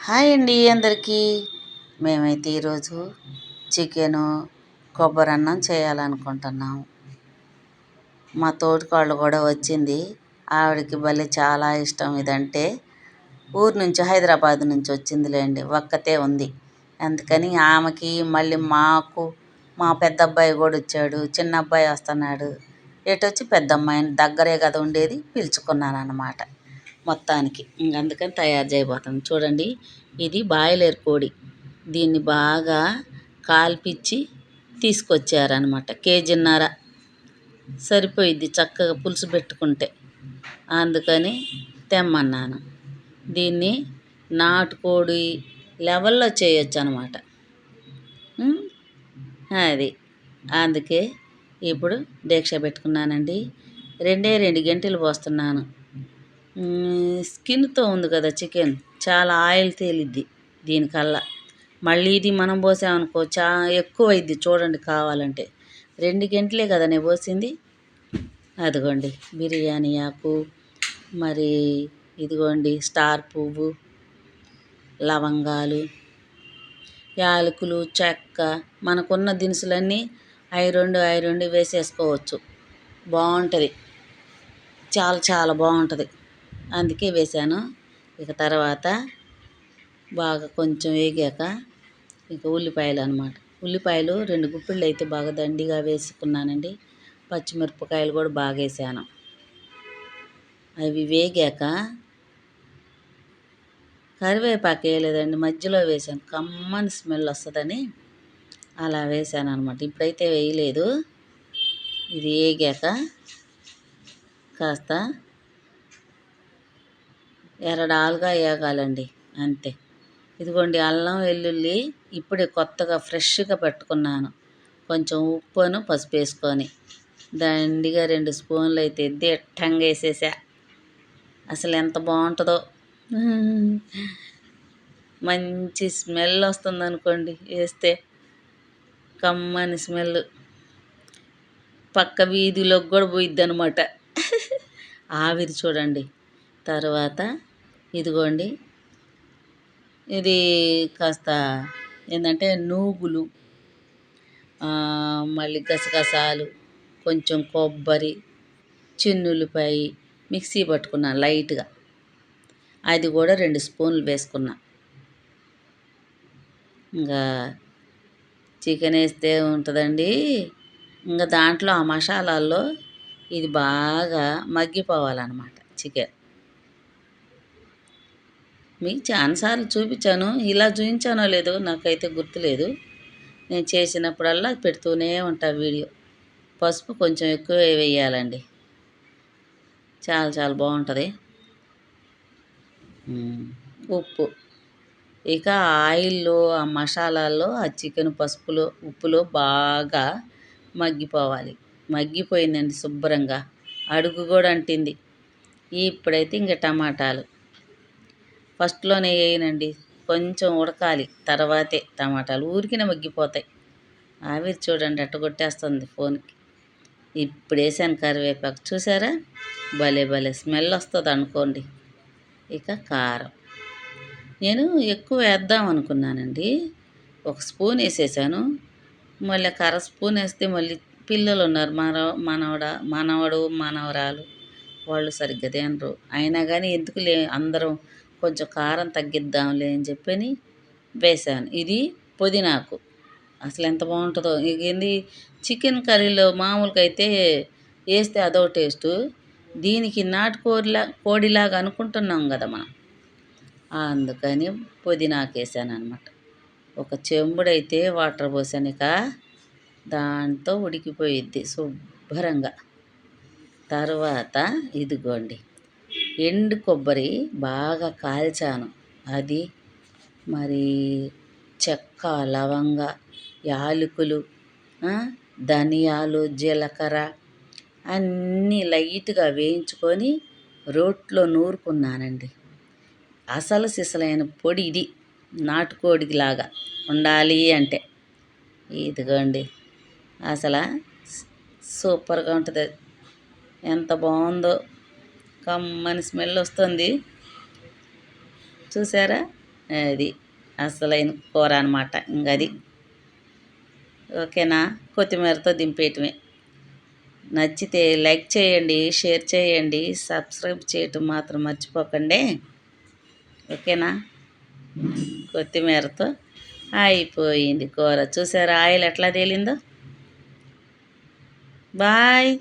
Hi అండి అందరికీ. మేమైతే ఈరోజు చికెను కొబ్బరి అన్నం చేయాలనుకుంటున్నాము. మా తోటికోడలు కూడా వచ్చింది. ఆవిడకి భలే చాలా ఇష్టం ఇదంటే. ఊరు నుంచి హైదరాబాద్ నుంచి వచ్చిందిలేండి, ఒక్కతే ఉంది. అందుకని ఆమెకి మళ్ళీ మాకు మా పెద్ద అబ్బాయి కూడా వచ్చాడు, చిన్న అబ్బాయి వస్తున్నాడు. ఎటొచ్చి పెద్ద అమ్మాయిని దగ్గరే కదా ఉండేది, పిలుచుకున్నాను అన్నమాట మొత్తానికి. అందుకని తయారు చేయబోతాం. చూడండి, ఇది బాయిలర్ కోడి. దీన్ని బాగా కాల్పిచ్చి తీసుకొచ్చారనమాట. కేజీన్నర సరిపోయిద్ది చక్కగా పులుసు పెట్టుకుంటే. అందుకని తెమ్మన్నాను. దీన్ని నాటుకోడి లెవెల్లో చేయొచ్చు అనమాట. అది అందుకే ఇప్పుడు దీక్ష పెట్టుకున్నానండి. 2 గంటలు పోస్తున్నాను. స్కిన్తో ఉంది కదా చికెన్, చాలా ఆయిల్ తేలిద్ది దీనికల్లా. మళ్ళీ ఇది మనం పోసామనుకో ఎక్కువ అయింది. చూడండి, కావాలంటే 2 గంటలే కదా నేను పోసింది. అదిగోండి బిర్యానీ ఆకు, మరి ఇదిగోండి స్టార్ పువ్వు, లవంగాలు, యాలకులు, చెక్క, మనకున్న దినుసులన్నీ అవి రెండు వేసేసుకోవచ్చు. బాగుంటుంది, చాలా చాలా బాగుంటుంది. అందుకే వేసాను. ఇక తర్వాత బాగా కొంచెం వేగాక ఇక ఉల్లిపాయలు అనమాట. ఉల్లిపాయలు 2 గుప్పిళ్ళు అయితే బాగా దండిగా వేసుకున్నానండి. పచ్చిమిరపకాయలు కూడా బాగా వేసాను. అవి వేగాక కరివేపాకు వేయలేదండి, మధ్యలో వేసాను. కమ్మని స్మెల్ వస్తుందని అలా వేసాను అనమాట. ఇప్పుడైతే వేయలేదు. ఇది వేగాక కాస్త ఎరడాలుగా వేగాలండి, అంతే. ఇదిగోండి అల్లం వెల్లుల్లి ఇప్పుడే కొత్తగా ఫ్రెష్గా పెట్టుకున్నాను. కొంచెం ఉప్పును పసుపు వేసుకొని దండిగా 2 స్పూన్లు అయితే దిట్టంగా వేసేసా. అసలు ఎంత బాగుంటుందో, మంచి స్మెల్ వస్తుంది అనుకోండి వేస్తే. కమ్మని స్మెల్ పక్క వీధిలోకి కూడా పోయిద్ది అనమాట, ఆవిరి. చూడండి, తర్వాత ఇదిగోండి ఇది కాస్త ఏంటంటే నూగులు, మళ్ళీ గసగసాలు, కొంచెం కొబ్బరి, చిన్నుల్లిపాయ మిక్సీ పట్టుకున్నాను లైట్గా. అది కూడా 2 స్పూన్లు వేసుకున్నా. ఇంకా చికెన్ వేస్తే ఉంటుందండి. ఇంకా దాంట్లో ఆ మసాలాల్లో ఇది బాగా మగ్గిపోవాలన్నమాట చికెన్. మీకు చాలాసార్లు చూపించాను, ఇలా చూపించానో లేదో నాకైతే గుర్తులేదు. నేను చేసినప్పుడల్లా పెడుతూనే ఉంటా వీడియో. పసుపు కొంచెం ఎక్కువ వేయాలండి, చాలా చాలా బాగుంటుంది. ఉప్పు, ఇక ఆయిల్లో ఆ మసాలాల్లో ఆ చికెన్ పసుపులో ఉప్పులో బాగా మగ్గిపోవాలి. మగ్గిపోయిందండి శుభ్రంగా, అడుగు కూడా అంటింది. ఇప్పుడైతే ఇంక టమాటాలు ఫస్ట్లోనే వేయనండి, కొంచెం ఉడకాలి, తర్వాతే టమాటాలు. ఊరికినే మగ్గిపోతాయి. ఆవిరి చూడండి అట్ట కొట్టేస్తుంది ఫోన్కి. ఇప్పుడు వేసాను కరివేపాకు, చూసారా, భలే భలే స్మెల్ వస్తుంది అనుకోండి. ఇక కారం నేను ఎక్కువ వేద్దాం అనుకున్నానండి, 1 స్పూన్ వేసేసాను. మళ్ళీ 1/2 స్పూన్ వేస్తే మళ్ళీ పిల్లలు ఉన్నారు, మనవడు మనవరాలు, వాళ్ళు సరిగ్గా తినరు. అయినా కానీ ఎందుకులే అందరం కొంచెం కారం తగ్గిద్దాంలే అని చెప్పని వేసాను. ఇది పుదీనాకు అసలు ఎంత బాగుంటుందో. ఏంది చికెన్ కర్రీలో మామూలుగా అయితే వేస్తే అదో టేస్టు, దీనికి కోడిలాగా అనుకుంటున్నాం కదా మనం, అందుకని పుదీనాకు వేసాను అనమాట. 1 చెంబుడైతే వాటర్ పోసాను, ఇక దాంతో ఉడికిపోయిద్ది శుభ్రంగా. తర్వాత ఇదిగోండి ఎండు కొబ్బరి బాగా కాల్చాను. అది మరి చెక్క, లవంగ, యాలకులు, ధనియాలు, జీలకర్ర అన్నీ లైట్గా వేయించుకొని రోట్లో నూరుకున్నానండి. అసలు సిసలైన పొడి ఇది, నాటుకోడిలాగా ఉండాలి అంటే. ఇదిగోండి అసలు సూపర్గా ఉంటుంది. ఎంత బాగుందో, కమ్మని స్మెల్ వస్తుంది, చూసారా. అది అసలైన కూర అనమాట. ఇంకది ఓకేనా. కొత్తిమీరతో దింపేయటమే. నచ్చితే లైక్ చేయండి, షేర్ చేయండి, సబ్స్క్రైబ్ చేయటం మాత్రం మర్చిపోకండి. ఓకేనా. కొత్తిమీరతో అయిపోయింది కూర. చూసారా ఆయిల్ ఎట్లా తేలిందో. బాయ్.